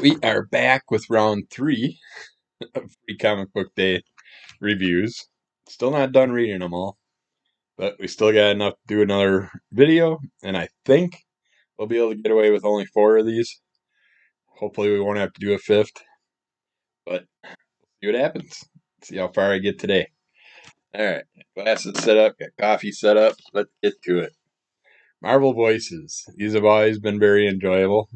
We are back with round 3 of Free Comic Book Day reviews. Still not done reading them all, but we still got enough to do another video, and I think we'll be able to get away with only 4 of these. Hopefully we won't have to do a 5th, but we'll see what happens. See how far I get today. Alright, glasses set up, got coffee set up, let's get to it. Marvel Voices. These have always been very enjoyable.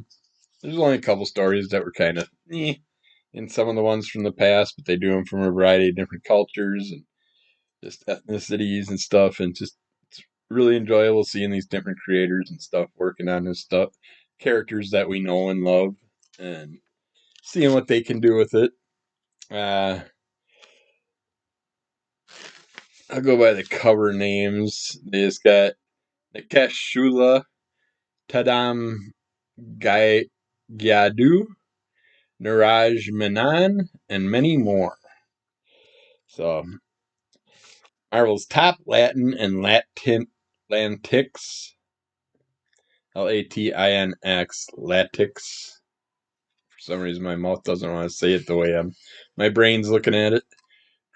There's only a couple stories that were kind of in some of the ones from the past, but they do them from a variety of different cultures and just ethnicities and stuff, and just it's really enjoyable seeing these different creators and stuff working on this stuff, characters that we know and love, and seeing what they can do with it. I'll go by the cover names. They just got Nikesh Shula, Tadam Gyadu, Niraj Menon, and many more. So, Marvel's top Latin and Latinx, Latinx, Latix. For some reason, my mouth doesn't want to say it the way my brain's looking at it.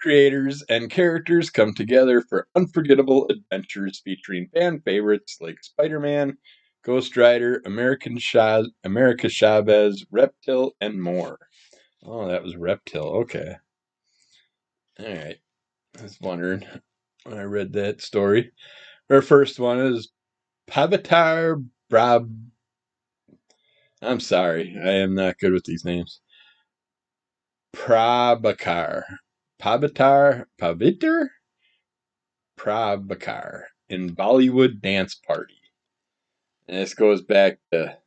Creators and characters come together for unforgettable adventures featuring fan favorites like Spider-Man, Ghost Rider, America Chavez, Reptile, and more. Oh, that was Reptile. Okay. Alright. I was wondering when I read that story. Our first one is Pavitar Brab. I'm sorry, I am not good with these names. Prabhakar. Pavitar? Prabhakar in Bollywood Dance Party. And this goes back to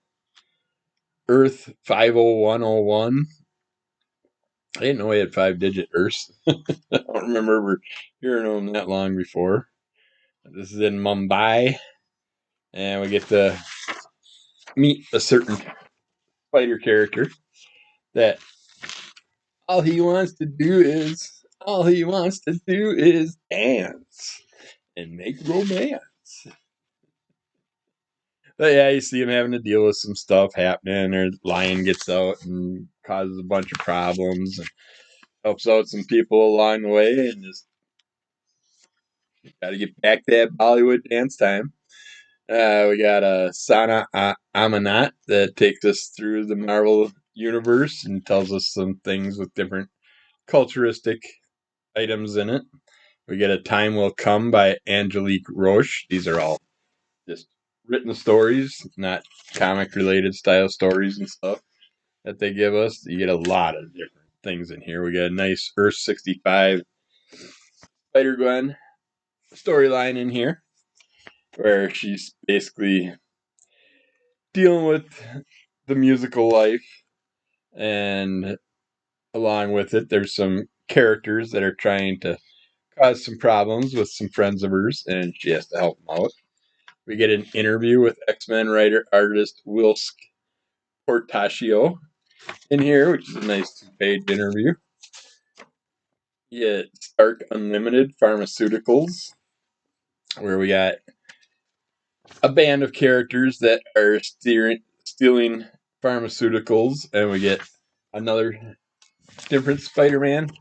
Earth 50101. I didn't know he had 5-digit Earths. I don't remember ever hearing them that long before. This is in Mumbai. And we get to meet a certain fighter character that all he wants to do is dance and make romance. But yeah, you see him having to deal with some stuff happening, or lion gets out and causes a bunch of problems and helps out some people along the way, and just got to get back to that Bollywood dance time. We got Sana Amanat that takes us through the Marvel universe and tells us some things with different culturistic items in it. We get A Time Will Come by Angelique Roche. These are all just written stories, not comic-related style stories and stuff that they give us. You get a lot of different things in here. We got a nice Earth 65 Spider-Gwen storyline in here, where she's basically dealing with the musical life, and along with it, there's some characters that are trying to cause some problems with some friends of hers, and she has to help them out. We get an interview with X-Men writer-artist Wilsk Portacio in here, which is a nice 2-page interview. You get Stark Unlimited Pharmaceuticals, where we got a band of characters that are stealing pharmaceuticals, and we get another different Spider-Man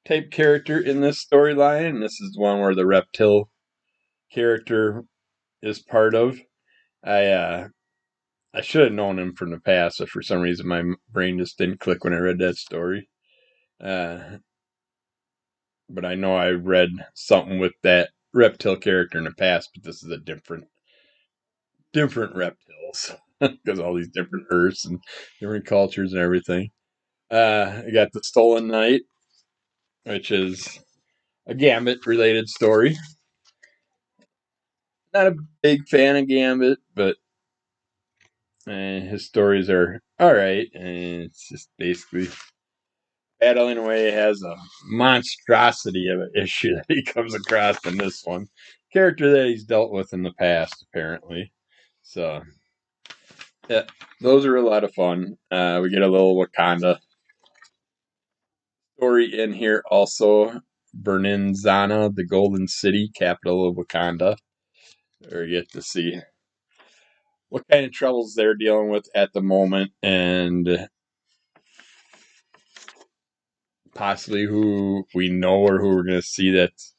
type character in this storyline, and this is one where the Reptile character is part of. I should have known him from the past, but for some reason my brain just didn't click when I read that story. But I know I read something with that Reptile character in the past, but this is a different Reptiles because all these different Earths and different cultures and everything. I got The Stolen Knight, which is a Gambit related story. Not a big fan of Gambit, but his stories are alright, and it's just basically battling away. Has a monstrosity of an issue that he comes across in this one. Character that he's dealt with in the past, apparently. So, yeah, those are a lot of fun. We get a little Wakanda story in here also. Bernenzana, the Golden City, capital of Wakanda. Where you get to see what kind of troubles they're dealing with at the moment, and possibly who we know or who we're going to see that's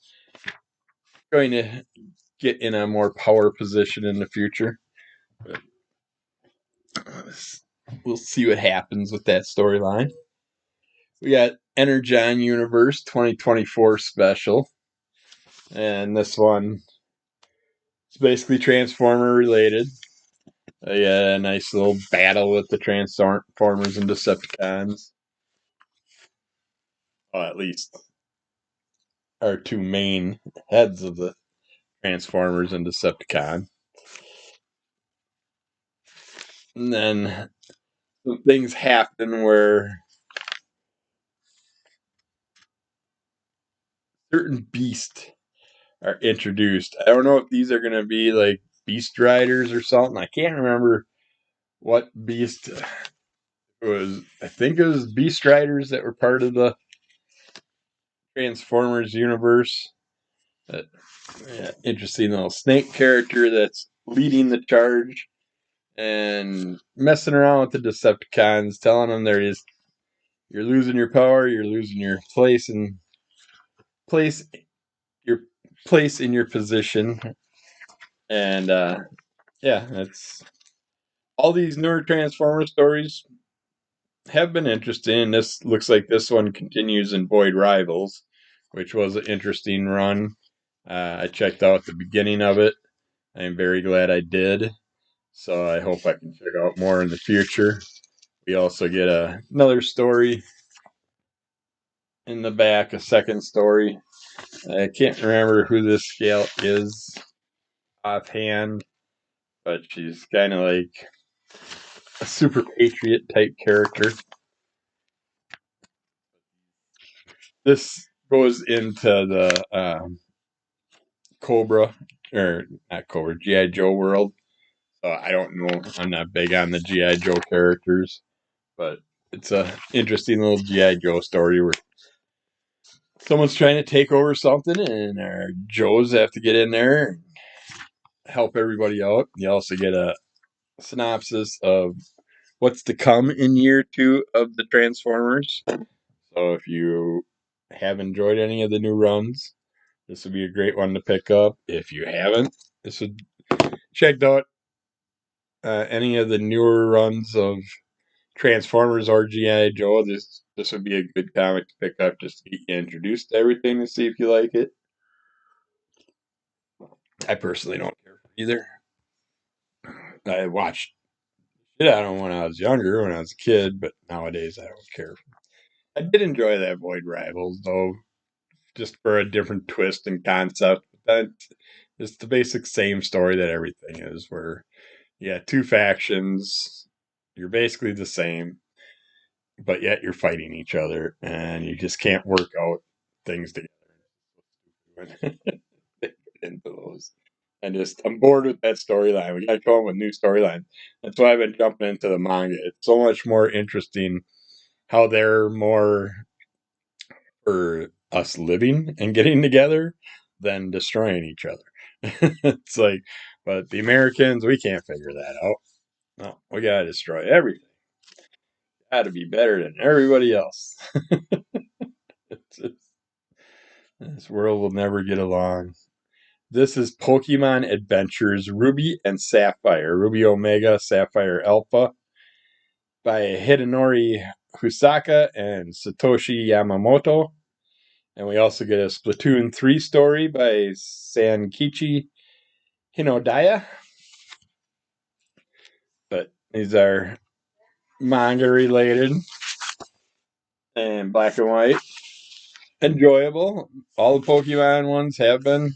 going to get in a more power position in the future. But we'll see what happens with that storyline. We got Energon Universe 2024 special. And this one is basically Transformer related. A nice little battle with the Transformers and Decepticons. Well, at least our two main heads of the Transformers and Decepticon. And then some things happen where certain beasts are introduced. I don't know if these are going to be like Beast Riders or something. I can't remember what beast it was. I think it was Beast Riders that were part of the Transformers universe. Interesting little snake character that's leading the charge and messing around with the Decepticons, telling them you're losing your power, you're losing your place your place in your position. And that's all these newer Transformer stories have been interesting. This looks like this one continues in Void Rivals, which was an interesting run. I checked out the beginning of it. I'm very glad I did. So I hope I can check out more in the future. We also get another story in the back, a second story. I can't remember who this gal is offhand, but she's kind of like a super patriot type character. This goes into the Cobra, or not Cobra, G.I. Joe world. So I don't know. I'm not big on the G.I. Joe characters, but it's a interesting little G.I. Joe story where someone's trying to take over something, and our Joes have to get in there and help everybody out. You also get a synopsis of what's to come in year 2 of the Transformers. So if you have enjoyed any of the new runs, this would be a great one to pick up. If you haven't, this would checked out any of the newer runs of Transformers or G.I. Joe. This would be a good comic to pick up just to get you introduced to everything to see if you like it. I personally don't care for either. I watched it out of when I was younger, when I was a kid, but nowadays I don't care. I did enjoy that Void Rivals, though, just for a different twist and concept. But it's the basic same story that everything is, where you got two factions, you're basically the same, but yet you're fighting each other, and you just can't work out things together. Into those. I'm bored with that storyline. We gotta come up with new storyline. That's why I've been jumping into the manga. It's so much more interesting how they're more for us living and getting together than destroying each other. It's like, but the Americans, we can't figure that out. No, we gotta destroy everything. Gotta be better than everybody else. This world will never get along. This is Pokemon Adventures Ruby and Sapphire, Ruby Omega, Sapphire Alpha, by Hidenori Husaka and Satoshi Yamamoto. And we also get a Splatoon 3 story by Sankichi Hinodaya. But these are manga related and black and white. Enjoyable. All the Pokemon ones have been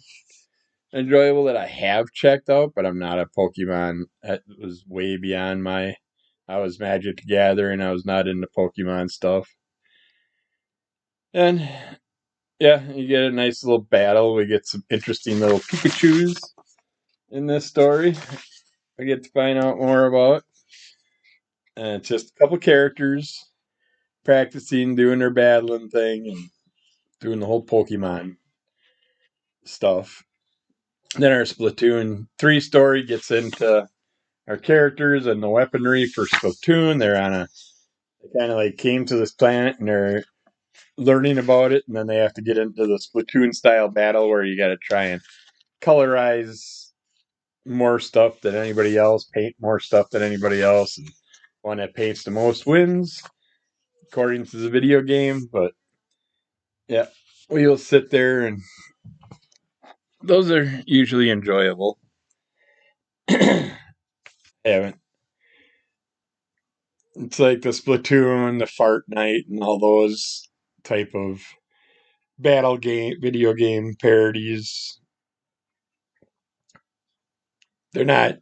enjoyable that I have checked out, but I'm not a Pokemon. That was way beyond my. I was Magic the Gathering. I was not into Pokemon stuff. And yeah, you get a nice little battle. We get some interesting little Pikachus in this story. We get to find out more about. And it's just a couple characters practicing, doing their battling thing, and doing the whole Pokemon stuff. Then our Splatoon 3 story gets into our characters and the weaponry for Splatoon. They kind of like came to this planet and they're learning about it, and then they have to get into the Splatoon style battle where you got to try and colorize more stuff than anybody else, paint more stuff than anybody else, and one that paints the most wins, according to the video game. But yeah, we'll sit there, and those are usually enjoyable. Haven't. It's like the Splatoon, the Fart Night, and all those type of battle game, video game parodies. They're not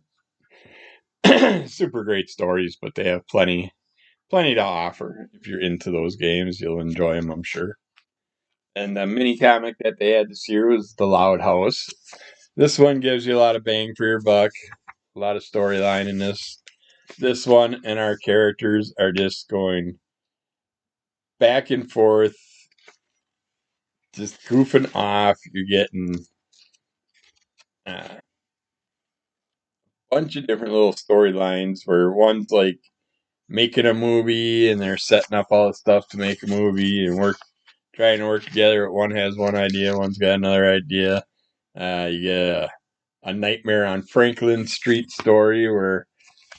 super great stories, but they have plenty to offer. If you're into those games, you'll enjoy them, I'm sure. And the mini comic that they had this year was The Loud House. This one gives you a lot of bang for your buck, a lot of storyline in this. This one and our characters are just going back and forth, just goofing off. You're getting a bunch of different little storylines where one's like making a movie and they're setting up all the stuff to make a movie and trying to work together. One has one idea, one's got another idea. You get a Nightmare on Franklin Street story where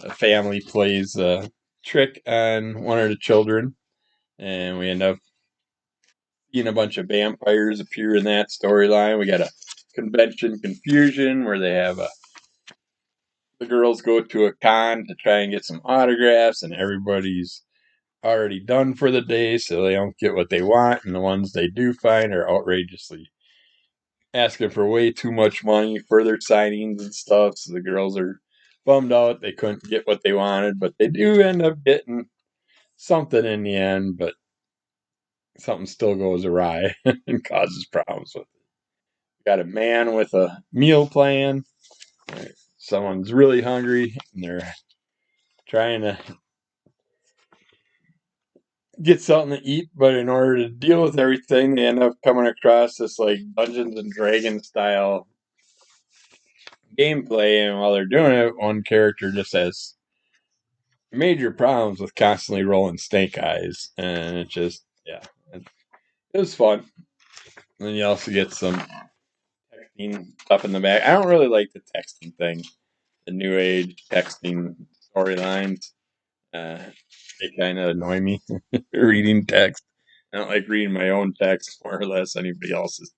a family plays a trick on one of the children, and we end up seeing a bunch of vampires appear in that storyline. We got a convention confusion where they have the girls go to a con to try and get some autographs, and everybody's already done for the day, so they don't get what they want, and the ones they do find are outrageously asking for way too much money for their signings and stuff, so the girls are bummed out they couldn't get what they wanted, but they do end up getting something in the end, but something still goes awry and causes problems with it. Got a man with a meal plan. Someone's really hungry and they're trying to get something to eat, but in order to deal with everything, they end up coming across this like Dungeons and Dragons style gameplay, and while they're doing it, one character just has major problems with constantly rolling snake eyes, and it just it was fun. And then you also get some texting stuff in the back. I don't really like the texting thing, the new age texting storylines. Uh, they kind of annoy me reading text. I don't like reading my own text more or less anybody else's.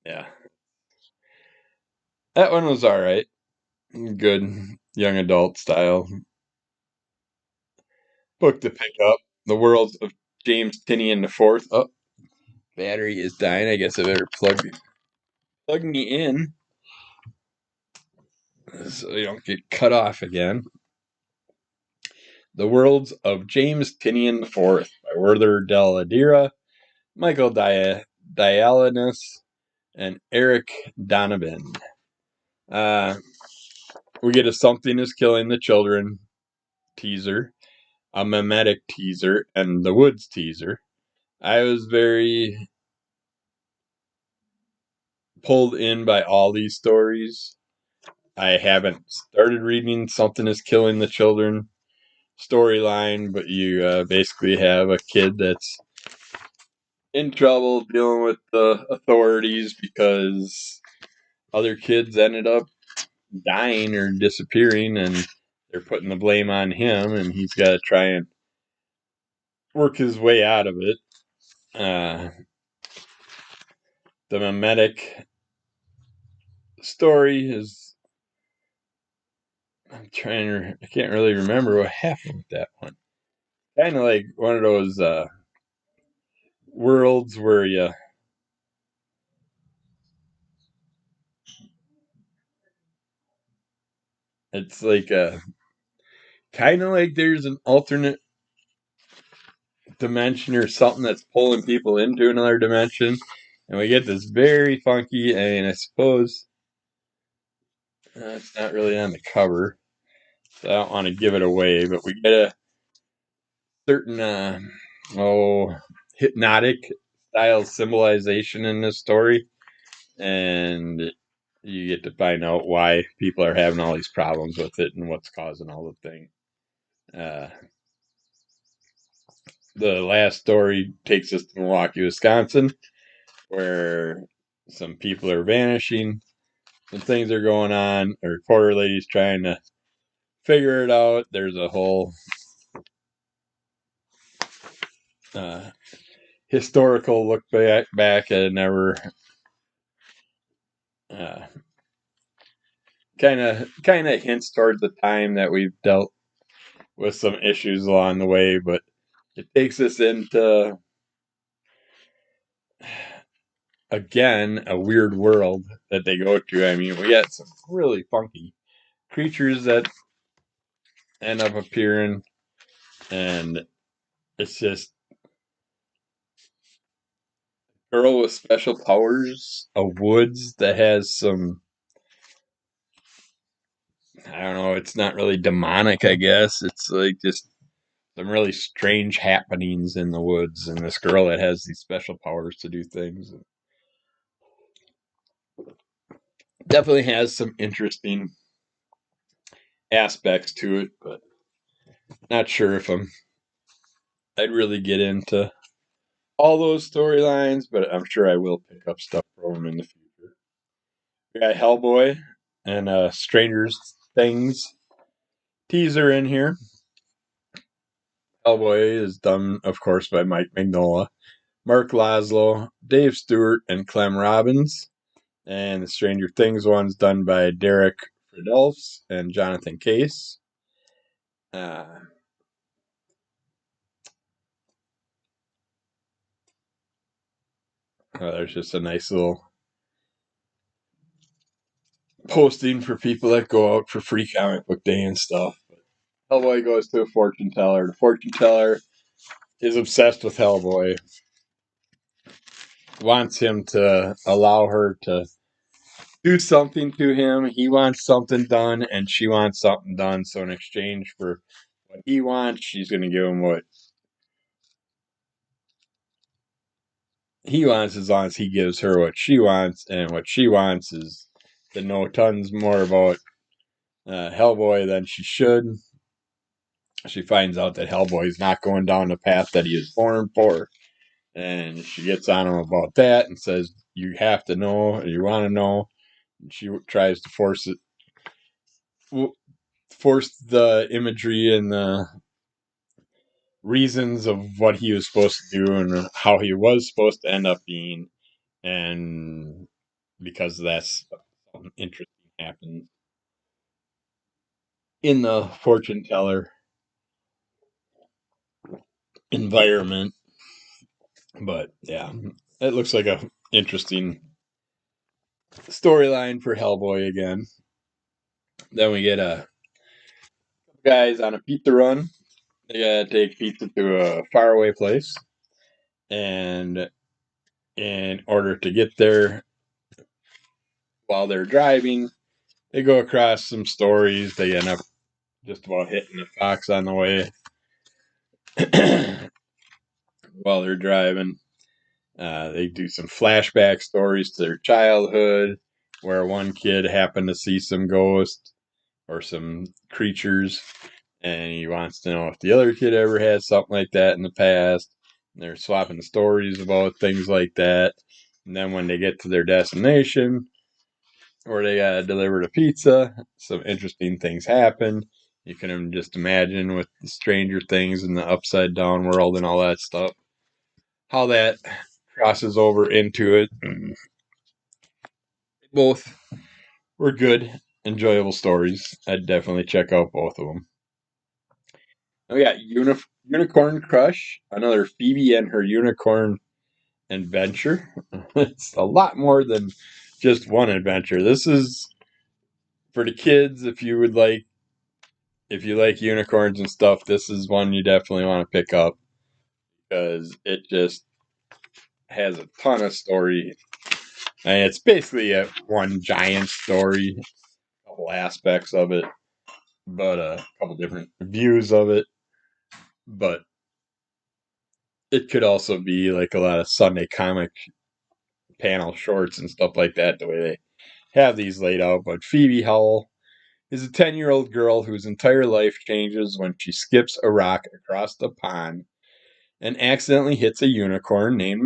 Yeah, that one was all right. Good young adult style book to pick up. The World of James Tynion the Fourth. Oh, battery is dying. I guess I better plug me in so you don't get cut off again. The Worlds of James Tynion the Fourth by Werther Dell'Edera, Michael Dialynis, and Eric Donovan. We get a Something is Killing the Children teaser, a mimetic teaser, and the Woods teaser. I was very pulled in by all these stories. I haven't started reading Something is Killing the Children storyline, but you basically have a kid that's in trouble dealing with the authorities because other kids ended up dying or disappearing, and they're putting the blame on him, and he's got to try and work his way out of it. The mimetic story is I can't really remember what happened with that one. Kind of like one of those worlds where it's like kind of like there's an alternate dimension or something that's pulling people into another dimension, and we get this very funky. I mean, I suppose it's not really on the cover, so I don't want to give it away, but we get a certain hypnotic style symbolization in this story, and you get to find out why people are having all these problems with it and what's causing all the thing. Uh, the last story takes us to Milwaukee, Wisconsin, where some people are vanishing, some things are going on. A reporter lady's trying to figure it out. There's a whole historical look back at never kind of hints towards the time that we've dealt with some issues along the way, but it takes us into again a weird world that they go to. I mean, we got some really funky creatures that end up appearing, and it's just girl with special powers, a woods that has some, I don't know, it's not really demonic, I guess. It's like just some really strange happenings in the woods, and this girl that has these special powers to do things. Definitely has some interesting aspects to it, but not sure if I'd really get into all those storylines, but I'm sure I will pick up stuff from them in the future. We got Hellboy and Stranger's Things teaser in here. Hellboy is done, of course, by Mike Mignola, Mark Laszlo, Dave Stewart, and Clem Robbins. And the Stranger Things one's done by Derek Friedolfs and Jonathan Case. There's just a nice little posting for people that go out for free comic book day and stuff. Hellboy goes to a fortune teller. The fortune teller is obsessed with Hellboy, wants him to allow her to do something to him. He wants something done, and she wants something done. So in exchange for what he wants, she's going to give him what he wants, as long as he gives her what she wants. And what she wants is to know tons more about Hellboy than she should. She finds out that Hellboy is not going down the path that he was born for. And she gets on him about that and says, you have to know, or you want to know. And she tries to force the imagery and the reasons of what he was supposed to do and how he was supposed to end up being. And because that's something interesting happened in the fortune teller environment. But yeah, it looks like a interesting storyline for Hellboy again. Then we get a guys on a pizza run. They gotta take pizza to a faraway place, and in order to get there, while they're driving, they go across some stories. They end up just about hitting a fox on the way while they're driving. They do some flashback stories to their childhood, where one kid happened to see some ghosts or some creatures, and he wants to know if the other kid ever had something like that in the past. And they're swapping stories about things like that. And then when they get to their destination, where they gotta deliver the pizza, some interesting things happen. You can just imagine with the Stranger Things and the upside down world and all that stuff, how that crosses over into it. Both were good, enjoyable stories. I'd definitely check out both of them. We got Unicorn Crush, another Phoebe and her unicorn adventure. It's a lot more than just one adventure. This is for the kids. If you like unicorns and stuff, this is one you definitely want to pick up because it just has a ton of story. And it's basically a one giant story, a couple aspects of it, but a couple different views of it. But it could also be like a lot of Sunday comic panel shorts and stuff like that, the way they have these laid out. But Phoebe Howell is a 10-year-old girl whose entire life changes when she skips a rock across the pond and accidentally hits a unicorn named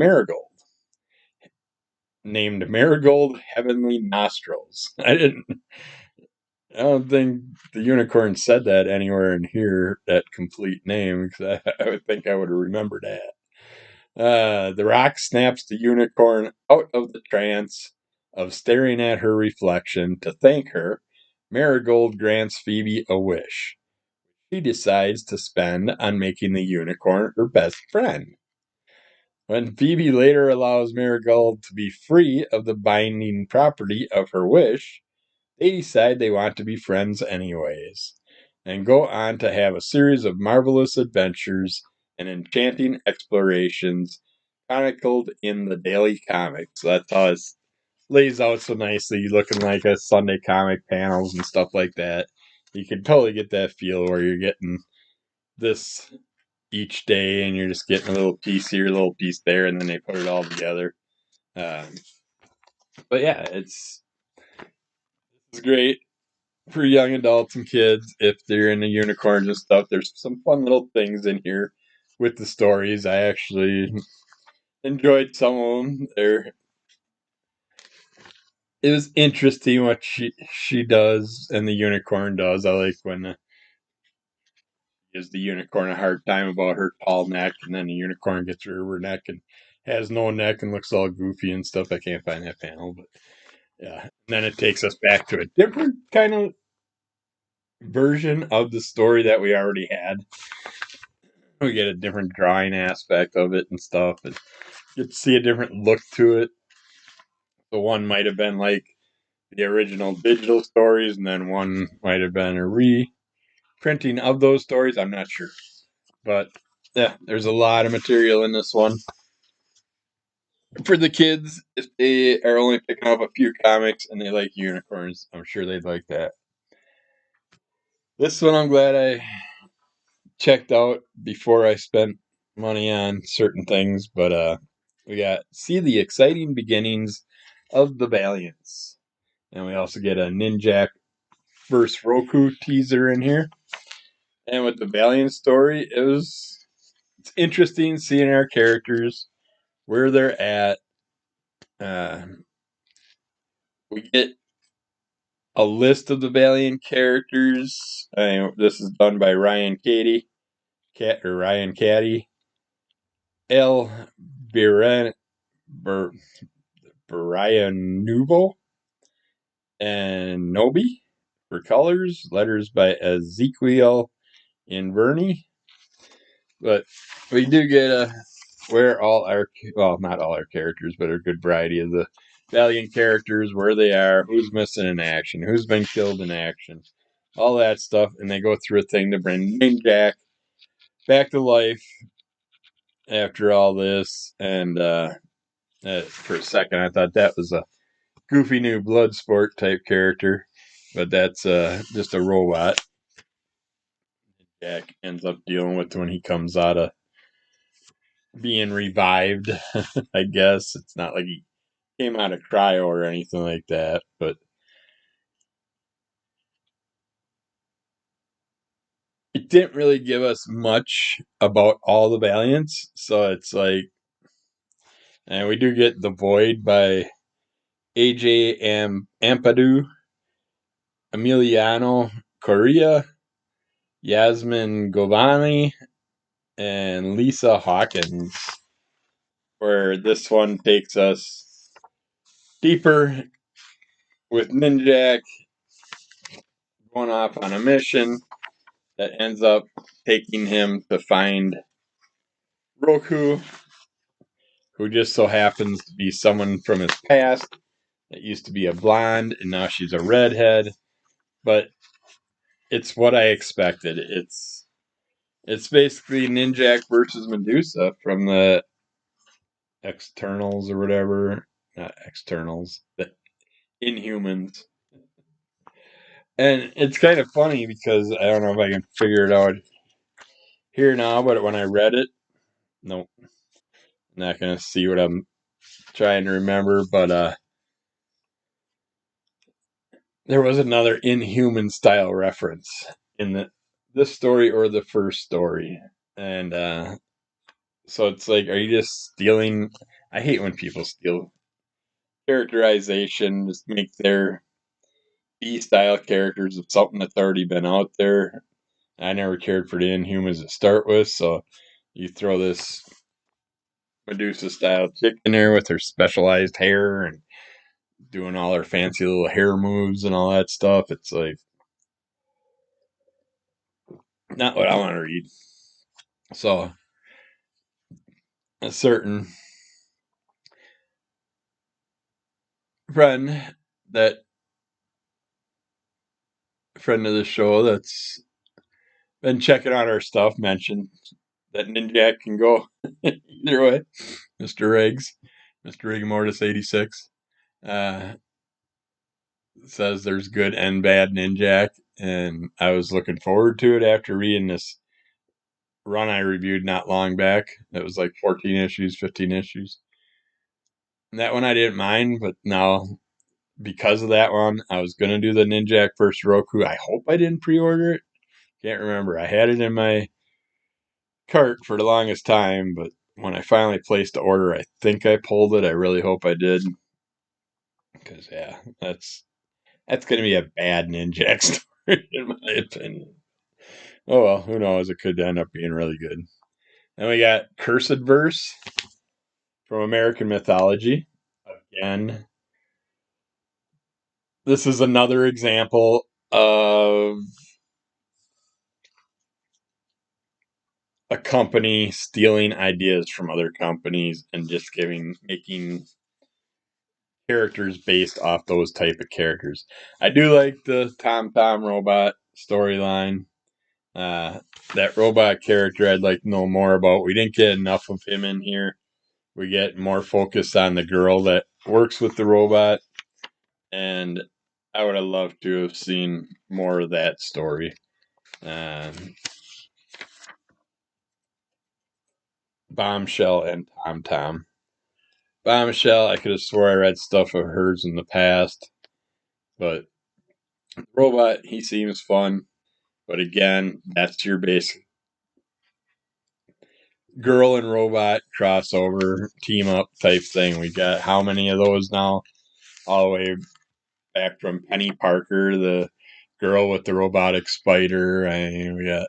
Marigold Heavenly Nostrils. I don't think the unicorn said that anywhere in here, that complete name, because I would think I would have remembered that. The rock snaps the unicorn out of the trance of staring at her reflection. To thank her, Marigold grants Phoebe a wish. She decides to spend on making the unicorn her best friend. When Phoebe later allows Marigold to be free of the binding property of her wish, they decide they want to be friends anyways, and go on to have a series of marvelous adventures and enchanting explorations chronicled in the daily comics. That's how it lays out so nicely, looking like a Sunday comic panels and stuff like that. You can totally get that feel where you're getting this each day and you're just getting a little piece here, a little piece there, and then they put it all together. Um, but yeah, it's great for young adults and kids if they're into unicorns and stuff. There's some fun little things in here with the stories. I actually enjoyed some of them. It was interesting what she does and the unicorn does. I like when gives the unicorn a hard time about her tall neck, and then the unicorn gets her neck and has no neck and looks all goofy and stuff. I can't find that panel, but yeah. And then it takes us back to a different kind of version of the story that we already had. We get a different drawing aspect of it and stuff, and you get to see a different look to it. The one might have been like the original digital stories, and then one might have been a reprinting of those stories. I'm not sure, but yeah, there's a lot of material in this one for the kids. If they are only picking up a few comics and they like unicorns, I'm sure they'd like that. This one I'm glad I checked out before I spent money on certain things, but we got See the Exciting Beginnings of the Valiants. And we also get a Ninjak versus Roku teaser in here. And with the Valiant story, it's interesting seeing our characters, where they're at. Uh, we get a list of the Valiant characters. This is done by Ryan Caddy. L. Biran, Brianuvo and Nobi for colors. Letters by Ezekiel Inverni. But we do get where all our, well, not all our characters, but a good variety of the Valiant characters, where they are, who's missing in action, who's been killed in action, all that stuff. And they go through a thing to bring Ninjak back to life after all this. And for a second, I thought that was a goofy new Bloodsport type character, but that's just a robot Jack ends up dealing with when he comes out of being revived. I guess it's not like he came out of cryo or anything like that, but it didn't really give us much about all the Valiants, so it's like, and we do get The Void by AJ Ampadu, Emiliano Correa, Yasmin Govani, and Lisa Hawkins, where this one takes us deeper with Ninjak going off on a mission that ends up taking him to find Roku, who just so happens to be someone from his past that used to be a blonde and now she's a redhead. But it's what I expected. It's basically Ninjak versus Medusa from the Externals or whatever. Not Externals, the Inhumans. And it's kind of funny because I don't know if I can figure it out here now, but when I read it, nope, not going to see what I'm trying to remember, but there was another Inhuman style reference in this story or the first story. And So it's like, are you just stealing? I hate when people steal characterization, just make their B style characters of something that's already been out there. I never cared for the Inhumans to start with, so you throw this Medusa style chick in there with her specialized hair and doing all her fancy little hair moves and all that stuff. It's like not what I want to read. So a certain friend that friend of the show that's been checking out our stuff mentioned that Ninjak can go either way. Mr. Riggs, Mr. Rigmortis 86, uh, says there's good and bad Ninjak, and I was looking forward to it after reading this run I reviewed not long back. It was like 14 issues, 15 issues. And that one I didn't mind, but now because of that one, I was gonna do the Ninjak versus Roku. I hope I didn't pre-order it. Can't remember. I had it in my cart for the longest time, but when I finally placed the order, I think I pulled it. I really hope I did, because yeah, that's gonna be a bad Ninjak story in my opinion. Oh well, who knows? It could end up being really good. Then we got Cursedverse from American Mythology. Again, this is another example of a company stealing ideas from other companies and just making characters based off those type of characters. I do like the Tomm robot storyline. That robot character I'd like to know more about. We didn't get enough of him in here. We get more focus on the girl that works with the robot, and I would have loved to have seen more of that story. Bombshell and Tom. Bombshell, I could have swore I read stuff of hers in the past, but robot, he seems fun. But again, that's your basic girl and robot crossover team up type thing. We got how many of those now? All the way back from Penny Parker, the girl with the robotic spider. We got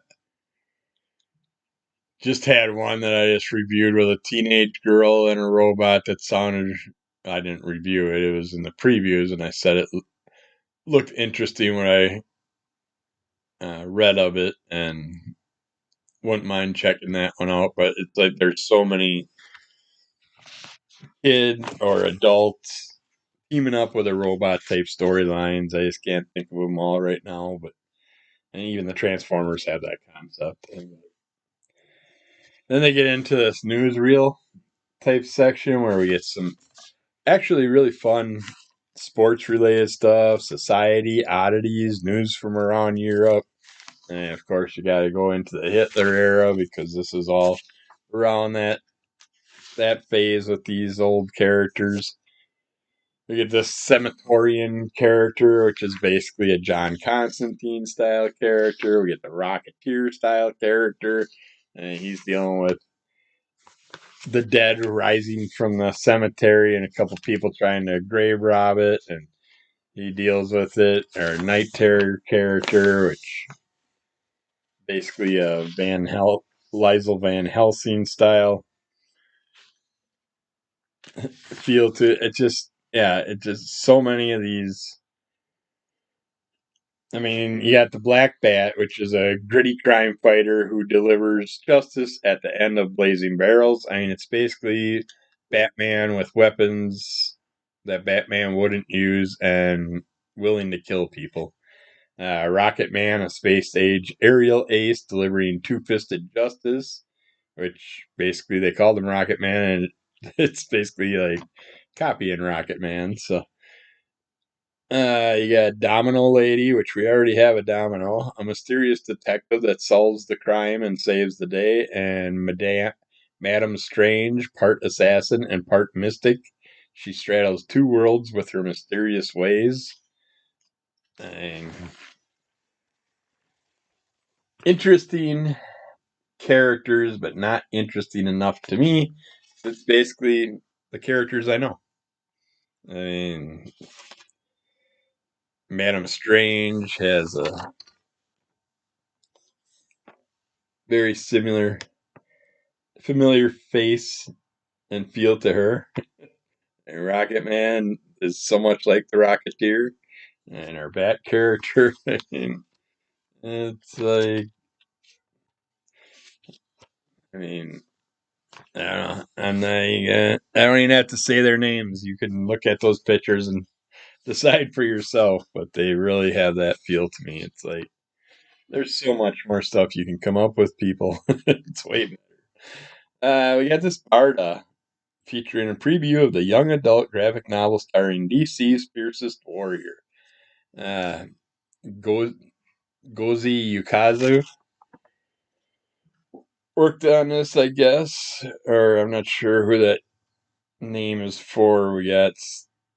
just had one that I just reviewed with a teenage girl and a robot that sounded. I didn't review it. It was in the previews, and I said it looked interesting when I read of it, and wouldn't mind checking that one out. But it's like there's so many kid or adults teaming up with a robot type storylines. I just can't think of them all right now. But and even the Transformers have that concept. And then they get into this newsreel type section where we get some actually really fun sports related stuff, society oddities, news from around Europe. And of course, you got to go into the Hitler era because this is all around that phase with these old characters. We get this Cemetorian character, which is basically a John Constantine style character. We get the Rocketeer style character, and he's dealing with the dead rising from the cemetery and a couple people trying to grave rob it, and he deals with it. Or Night Terror character, which basically a Liesel Van Helsing style feel to it. It just so many of these. I mean, you got the Black Bat, which is a gritty crime fighter who delivers justice at the end of Blazing Barrels. I mean, it's basically Batman with weapons that Batman wouldn't use and willing to kill people. Rocket Man, a space age aerial ace delivering two fisted justice, which basically they called him Rocket Man, and it's basically like copying Rocket Man. So you got Domino Lady, which we already have a Domino, a mysterious detective that solves the crime and saves the day, and Madame Strange, part assassin and part mystic. She straddles two worlds with her mysterious ways. And interesting characters, but not interesting enough to me. It's basically the characters I know. I mean, Madam Strange has a very familiar face and feel to her. And Rocket Man is so much like the Rocketeer and our Bat character. And it's like, I mean, I don't know. I don't even have to say their names. You can look at those pictures and decide for yourself. But they really have that feel to me. It's like there's so much more stuff you can come up with, people. It's way better. We got this Barda featuring a preview of the young adult graphic novel starring DC's fiercest warrior. Uh, Go- Gozi Yukazu worked on this, I guess, or I'm not sure who that name is for. We got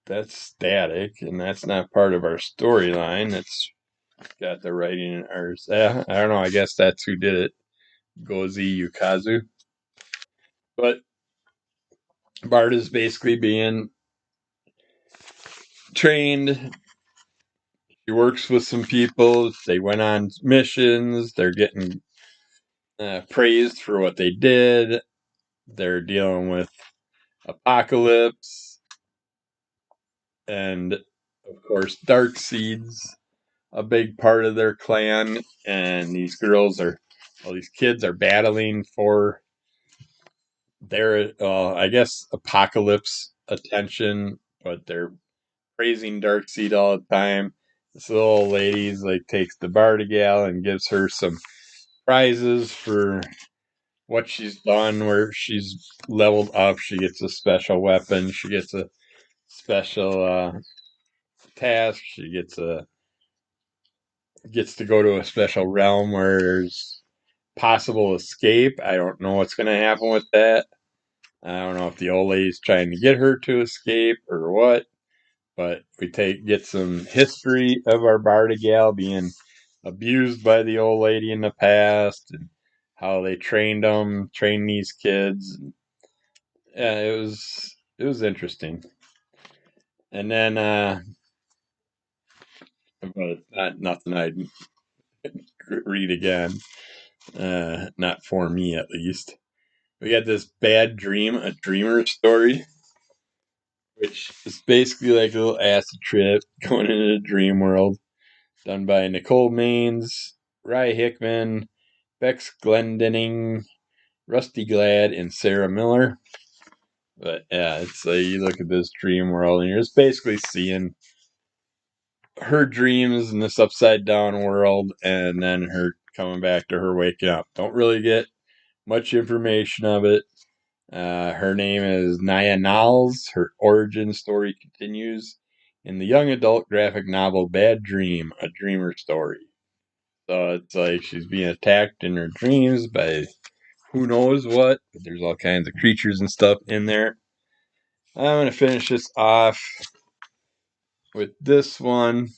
that's Static, and that's not part of our storyline. It's got the writing in ours. Yeah, I don't know. I guess that's who did it. Gozi Yukazu. But Bart is basically being trained. He works with some people. They went on missions. They're getting praised for what they did. They're dealing with Apocalypse and, of course, Dark Seeds, a big part of their clan. And these these kids are battling for their, I guess, Apocalypse attention, but they're praising Darkseid all the time. This little old lady's like takes the Barda and gives her some prizes for what she's done, where she's leveled up. She gets a special weapon. She gets a special task. She gets to go to a special realm where there's possible escape. I don't know what's going to happen with that. I don't know if the old lady's trying to get her to escape or what. But we get some history of our Barda being abused by the old lady in the past and how they trained these kids. Yeah, it was interesting. And then but not nothing I'd read again. Not for me at least. We got this Bad Dream, a dreamer story, which is basically like a little acid trip going into the dream world, done by Nicole Maines, Rye Hickman, Bex Glendenning, Rusty Glad, and Sarah Miller. But yeah, it's like you look at this dream world and you're just basically seeing her dreams in this upside down world and then her coming back to her waking up. Don't really get much information of it. Her name is Naya Niles. Her origin story continues in the young adult graphic novel Bad Dream, a Dreamer Story. So it's like she's being attacked in her dreams by who knows what, but there's all kinds of creatures and stuff in there. I'm going to finish this off with this one,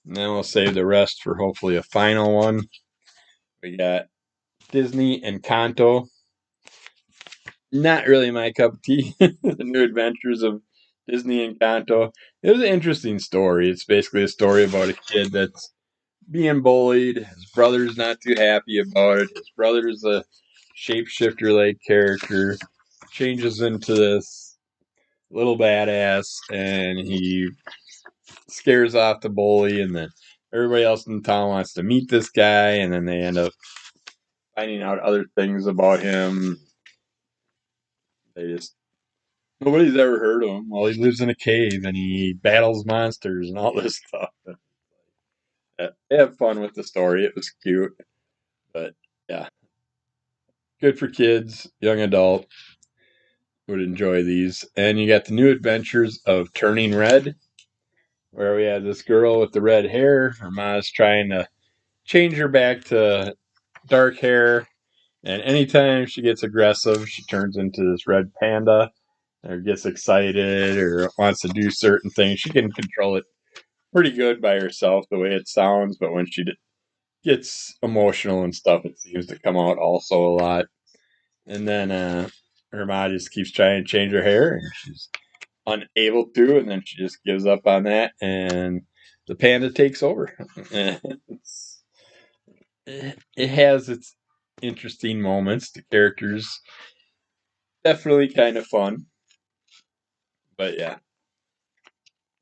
and then we'll save the rest for hopefully a final one. We got Disney Encanto. Not really my cup of tea. The New Adventures of Disney Encanto. It was an interesting story. It's basically a story about a kid that's being bullied. His brother's not too happy about it. His brother's a shapeshifter-like character. Changes into this little badass, and he scares off the bully, and then everybody else in town wants to meet this guy, and then they end up finding out other things about him. They just nobody's ever heard of him. Well, he lives in a cave and he battles monsters and all this stuff. They have fun with the story. It was cute, but yeah, good for kids, young adult would enjoy these. And you got the New Adventures of Turning Red, where we have this girl with the red hair. Her mom's trying to change her back to dark hair, and anytime she gets aggressive, she turns into this red panda, or gets excited, or wants to do certain things. She can control it pretty good by herself, the way it sounds, but when she gets emotional and stuff. It seems to come out also a lot. And then her mom just keeps trying to change her hair, and she's unable to, and then she just gives up on that, and the panda takes over. It has its interesting moments. The characters definitely kind of fun, but yeah,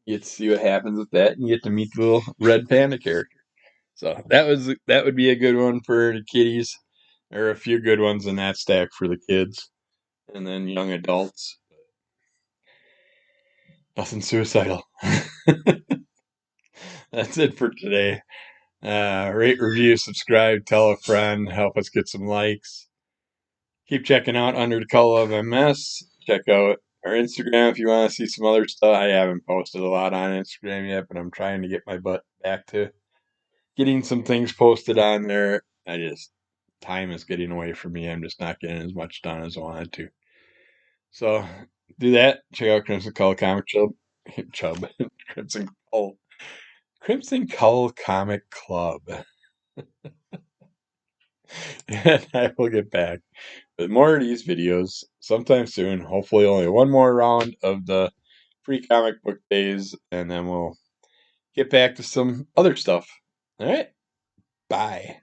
you get to see what happens with that, and you get to meet the little red panda character. So that would be a good one for the kiddies. There are a few good ones in that stack for the kids, and then young adults. Nothing suicidal. That's it for today. Rate, review, subscribe, tell a friend, help us get some likes. Keep checking out Under the Color of MS. Check out our Instagram if you want to see some other stuff. I haven't posted a lot on Instagram yet, but I'm trying to get my butt back to getting some things posted on there. Time is getting away from me. I'm just not getting as much done as I wanted to. So do that. Check out Crimson Cull Comic Chub. Crimson Cull. Crimson Cull Comic Club. And I will get back with more of these videos sometime soon. Hopefully only one more round of the free comic book days, and then we'll get back to some other stuff. All right. Bye.